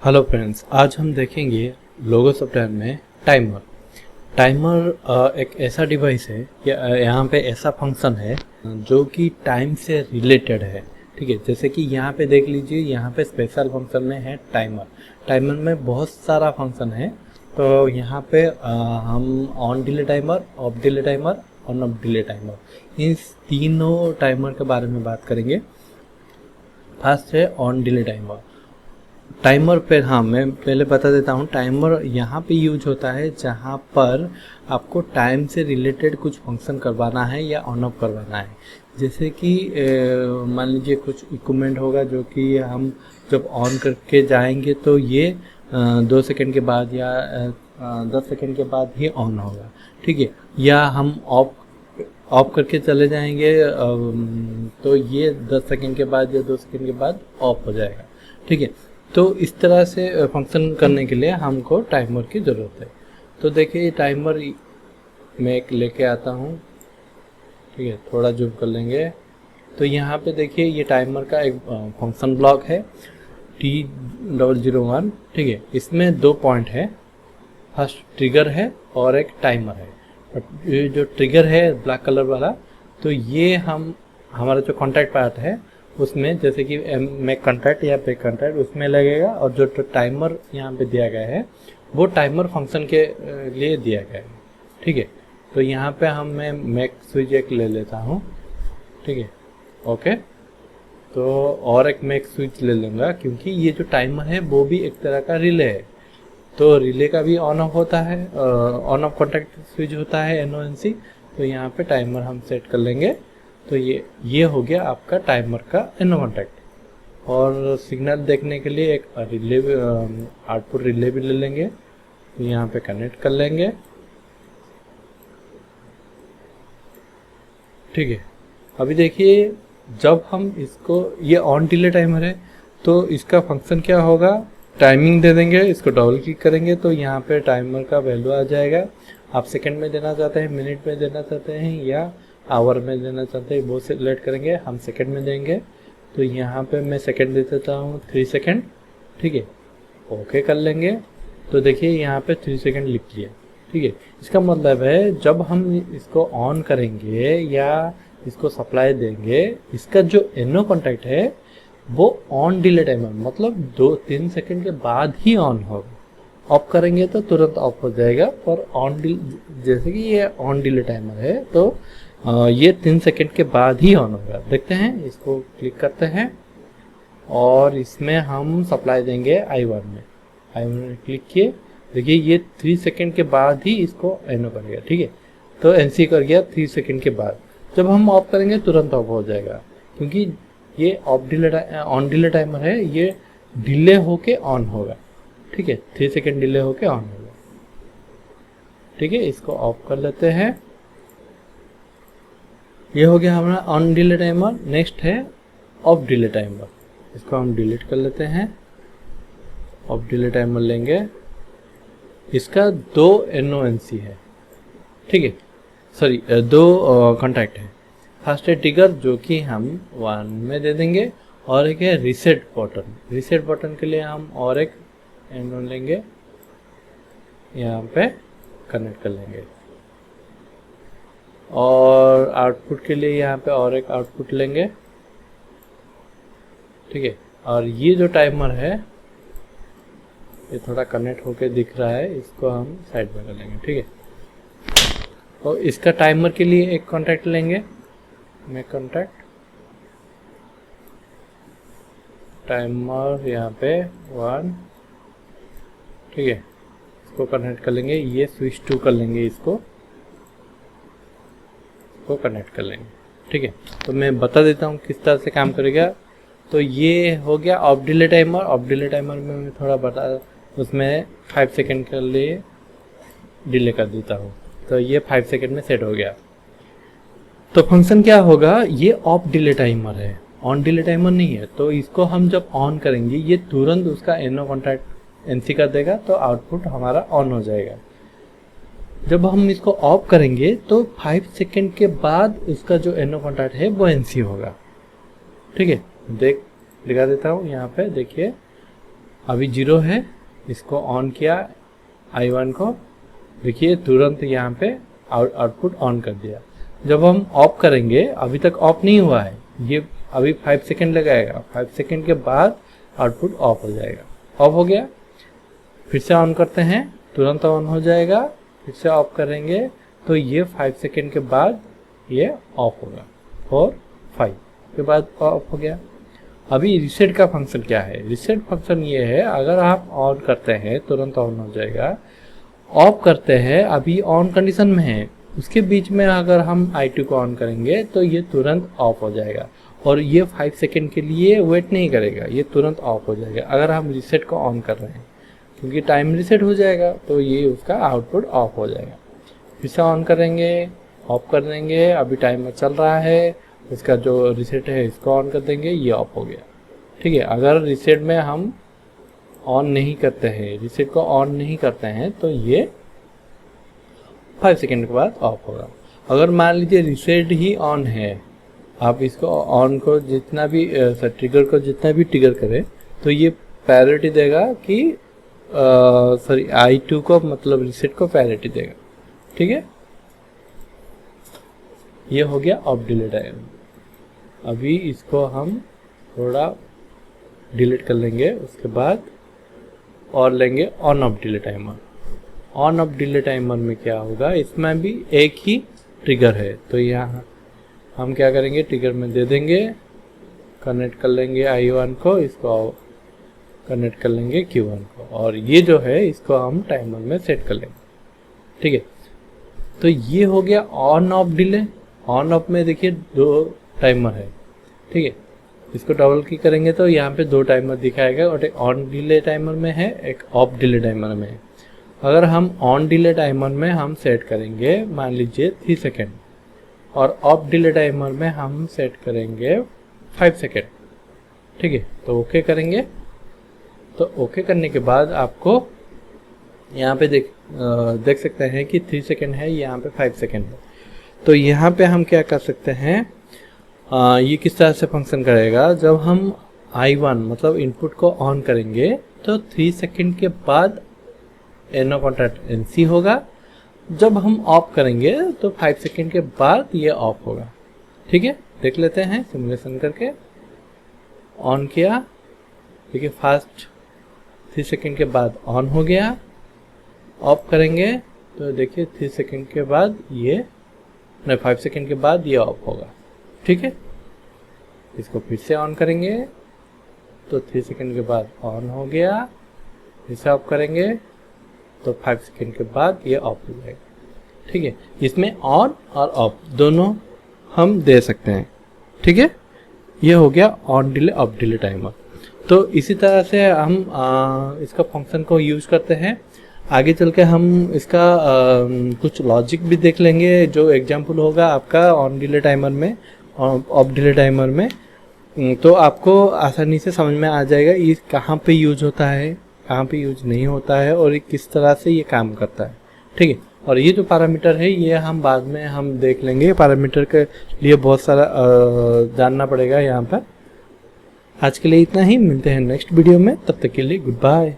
Hello friends, आज हम देखेंगे लोगो सॉफ्टवेयर में टाइमर। टाइमर एक ऐसा डिवाइस है या यहाँ पे ऐसा फंक्शन है जो कि टाइम से रिलेटेड है। ठीक है, जैसे कि यहाँ पे देख लीजिए, यहाँ पे स्पेशल फंक्शन में है टाइमर। टाइमर में बहुत सारा फंक्शन है, तो यहाँ पे हम on delay timer, off delay timer, on off delay timer, इन तीनों टाइमर के बारे में बात करेंगे। फर्स्ट है ऑन डिले टाइमर। टाइमर पे मैं पहले बता देता हूँ। टाइमर यहाँ पे यूज होता है जहाँ पर आपको टाइम से रिलेटेड कुछ फंक्शन करवाना है या ऑन ऑफ करवाना है। जैसे कि मान लीजिए कुछ इक्विपमेंट होगा जो कि हम जब ऑन करके जाएंगे तो ये 2 सेकंड के बाद या 10 सेकंड के बाद ही ऑन होगा। ठीक है, या हम ऑफ करके चले जाएंगे तो ये 10 सेकंड के बाद या 2 सेकंड के बाद ऑफ हो जाएगा। ठीक है, तो इस तरह से फंक्शन करने के लिए हमको टाइमर की ज़रूरत है। तो देखिए, ये टाइमर मैं एक लेके आता हूँ। ठीक है, थोड़ा जूम कर लेंगे तो यहाँ पे देखिए, ये टाइमर का एक फंक्शन ब्लॉक है T001। ठीक है, इसमें 2 पॉइंट है, फर्स्ट ट्रिगर है और एक टाइमर है। ये जो ट्रिगर है ब्लैक कलर वाला, तो ये हमारा जो कॉन्टैक्ट पार्ट है उसमें, जैसे कि मेक कॉन्टैक्ट या पे कॉन्टैक्ट उसमें लगेगा, और जो टाइमर यहाँ पे दिया गया है वो टाइमर फंक्शन के लिए दिया गया है। ठीक है, तो यहाँ पे मैं मेक स्विच एक ले लेता हूँ। ठीक है, ओके, तो और एक मेक स्विच ले लूँगा, क्योंकि ये जो टाइमर है वो भी एक तरह का रिले है, तो रिले का भी ऑन ऑफ होता है, ऑन ऑफ कॉन्टैक्ट स्विच होता है NONC। तो यहाँ पे टाइमर हम सेट कर लेंगे, तो ये हो गया आपका टाइमर का NO कॉन्टैक्ट। और सिग्नल देखने के लिए एक रिले, आउटपुट रिले भी ले लेंगे, तो यहाँ पे कनेक्ट कर लेंगे। ठीक है, अभी देखिए, जब हम इसको, ये ऑन डिले टाइमर है तो इसका फंक्शन क्या होगा, टाइमिंग दे देंगे, इसको डबल क्लिक करेंगे तो यहाँ पे टाइमर का वैल्यू आ जाएगा। आप सेकंड में देना चाहते हैं, मिनट में देना चाहते हैं या आवर में देना चाहते हैं, वो सिलेक्ट करेंगे। हम सेकंड में देंगे, तो यहाँ पे मैं सेकंड दे देता हूँ 3 सेकंड। ठीक है, ओके कर लेंगे, तो देखिए यहाँ पे 3 सेकंड लिख लिया। ठीक है, इसका मतलब है जब हम इसको ऑन करेंगे या इसको सप्लाई देंगे, इसका जो NO कॉन्टैक्ट है वो ऑन डिले टाइमर, मतलब 2-3 सेकंड के बाद ही ऑन होगा। ऑफ करेंगे तो तुरंत ऑफ हो जाएगा, और ऑन डिले, जैसे कि ये ऑन डिले टाइमर है तो ये 3 सेकंड के बाद ही ऑन होगा। देखते हैं, इसको क्लिक करते हैं और इसमें हम सप्लाई देंगे I1 में। I1 में क्लिक किए, देखिए ये 3 सेकंड के बाद ही इसको NO करेगा। ठीक है, तो NC कर गया 3 सेकंड के बाद। जब हम ऑफ करेंगे तुरंत ऑफ हो जाएगा, क्योंकि ये ऑन डिले टाइमर है, ये डिले होके ऑन होगा। ठीक है, 3 सेकंड डिले होके ऑन होगा। ठीक है, इसको ऑफ कर लेते हैं। ये हो गया हमारा ऑन डिले टाइमर। नेक्स्ट है ऑफ डिले टाइमर, इसको हम डिलीट कर लेते हैं। ऑफ डिले टाइमर लेंगे, इसका 2 NONC है। ठीक है, सॉरी 2 कॉन्टैक्ट है। फर्स्ट है ट्रिगर, जो कि हम 1 में दे देंगे, और एक है रीसेट बटन। रीसेट बटन के लिए हम और एक NO लेंगे, यहाँ पे कनेक्ट कर लेंगे, और आउटपुट के लिए यहाँ पे और एक आउटपुट लेंगे। ठीक है, और ये जो टाइमर है ये थोड़ा कनेक्ट होके दिख रहा है, इसको हम साइड में कर लेंगे। ठीक है, और इसका टाइमर के लिए एक कॉन्टैक्ट लेंगे, मैं कॉन्टैक्ट टाइमर यहाँ पे 1। ठीक है, इसको कनेक्ट कर लेंगे, ये स्विच 2 कर लेंगे, इसको कनेक्ट कर लेंगे। ठीक है, तो मैं बता देता हूँ किस तरह से काम करेगा। तो ये हो गया of delay timer. Off delay timer में मैं थोड़ा उसमें 5 सेकंड के लिए डिले कर देता हूँ, तो ये 5 सेकंड में सेट हो गया। तो फंक्शन क्या होगा, ये ऑफ डिले टाइमर है, ऑन डिले टाइमर नहीं है। तो इसको हम जब ऑन करेंगे, ये तुरंत उसका NO कॉन्टैक्ट NC कर देगा, तो आउटपुट हमारा ऑन हो जाएगा। जब हम इसको ऑफ करेंगे तो 5 सेकंड के बाद उसका जो NO कॉन्टैक्ट है वो NC होगा। ठीक है, दिखा देता हूँ, यहाँ पे देखिए अभी 0 है, इसको ऑन किया I1 को, देखिए तुरंत यहाँ पे आउटपुट ऑन कर दिया। जब हम ऑफ करेंगे, अभी तक ऑफ नहीं हुआ है, ये अभी 5 सेकेंड लगाएगा, 5 सेकेंड के बाद आउटपुट ऑफ हो जाएगा। ऑफ हो गया, फिर से ऑन करते हैं, तुरंत ऑन हो जाएगा, फिर से ऑफ करेंगे तो ये 5 सेकेंड के बाद ये ऑफ होगा, 4 5 के बाद ऑफ हो गया। अभी रीसेट का फंक्शन क्या है? रीसेट फंक्शन ये है, अगर आप ऑन करते हैं तुरंत ऑन हो जाएगा, ऑफ करते हैं अभी ऑन कंडीशन में है, उसके बीच में अगर हम I2 को ऑन करेंगे तो ये तुरंत ऑफ हो जाएगा और ये 5 सेकेंड के लिए वेट नहीं करेगा, ये तुरंत ऑफ हो जाएगा अगर हम रीसेट को ऑन कर रहे हैं, क्योंकि टाइम रीसेट हो जाएगा तो ये उसका आउटपुट ऑफ हो जाएगा। फिर से ऑन करेंगे, ऑफ कर देंगे, अभी टाइमर चल रहा है, इसका जो रीसेट है इसको ऑन कर देंगे, ये ऑफ हो गया। ठीक है, अगर रीसेट में हम ऑन नहीं करते हैं, रीसेट को ऑन नहीं करते हैं तो ये 5 सेकेंड के बाद ऑफ होगा। अगर मान लीजिए रीसेट ही ऑन है, आप इसको ऑन को जितना भी ट्रिगर को जितना भी ट्रिगर करें तो ये प्रायोरिटी देगा कि सॉरी I2 को, मतलब रीसेट को प्रायोरिटी देगा। ठीक है, ये हो गया ऑफ डिले टाइम। अभी इसको हम थोड़ा डिलीट कर लेंगे, उसके बाद और लेंगे on off delay timer. On off delay timer में क्या होगा, इसमें भी एक ही ट्रिगर है, तो यहाँ हम क्या करेंगे, ट्रिगर में दे देंगे, कनेक्ट कर लेंगे I1 को, इसको कनेक्ट कर लेंगे Q1 को, और ये जो है इसको हम टाइमर में सेट कर लेंगे। ठीक है, तो ये हो गया on off delay. On off में देखिए 2 टाइमर है। ठीक है, इसको डबल क्लिक करेंगे तो यहाँ पे 2 टाइमर दिखाएगा, और एक ऑन डिले टाइमर में है, एक ऑफ डिले टाइमर में है। अगर हम ऑन डिले टाइमर में हम सेट करेंगे मान लीजिए 3 सेकेंड, और ऑफ डिले टाइमर में हम सेट करेंगे 5 सेकेंड। ठीक है, तो ओके करेंगे, तो ओके करने के बाद आपको यहाँ पे देख सकते हैं कि 3 सेकेंड है, यहाँ पे 5 सेकेंड है। तो यहाँ पे हम क्या कर सकते हैं, ये किस तरह से फंक्शन करेगा, जब हम I1 मतलब इनपुट को ऑन करेंगे तो 3 सेकेंड के बाद NO कॉन्टैक्ट NC होगा, जब हम ऑफ करेंगे तो 5 सेकेंड के बाद ये ऑफ होगा। ठीक है, देख लेते हैं सिमुलेशन करके। ऑन किया, देखिए फास्ट 3 सेकेंड के बाद ऑन हो गया। ऑफ करेंगे तो देखिए 3 सेकेंड के बाद ये, नहीं 5 सेकेंड के बाद ये ऑफ होगा। ठीक है, इसको फिर से ऑन करेंगे तो 3 सेकेंड के बाद ऑन हो गया, फिर से ऑफ करेंगे तो 5 सेकेंड के बाद ये ऑफ हो जाएगा। ठीक है, इसमें ऑन और ऑफ दोनों हम दे सकते हैं। ठीक है, ये हो गया on delay of delay timer. तो इसी तरह से हम इसका फंक्शन को यूज करते हैं। आगे चल के हम इसका कुछ लॉजिक भी देख लेंगे, जो एग्जाम्पल होगा आपका ऑन डिले टाइमर में, ऑफ डिले टाइमर में, तो आपको आसानी से समझ में आ जाएगा ये कहाँ पे यूज होता है, कहाँ पे यूज नहीं होता है, और ये किस तरह से ये काम करता है। ठीक है, और ये जो पैरामीटर है ये हम बाद में हम देख लेंगे, पैरामीटर के लिए बहुत सारा जानना पड़ेगा यहाँ पर। आज के लिए इतना ही, मिलते हैं नेक्स्ट वीडियो में, तब तक के लिए गुड बाय।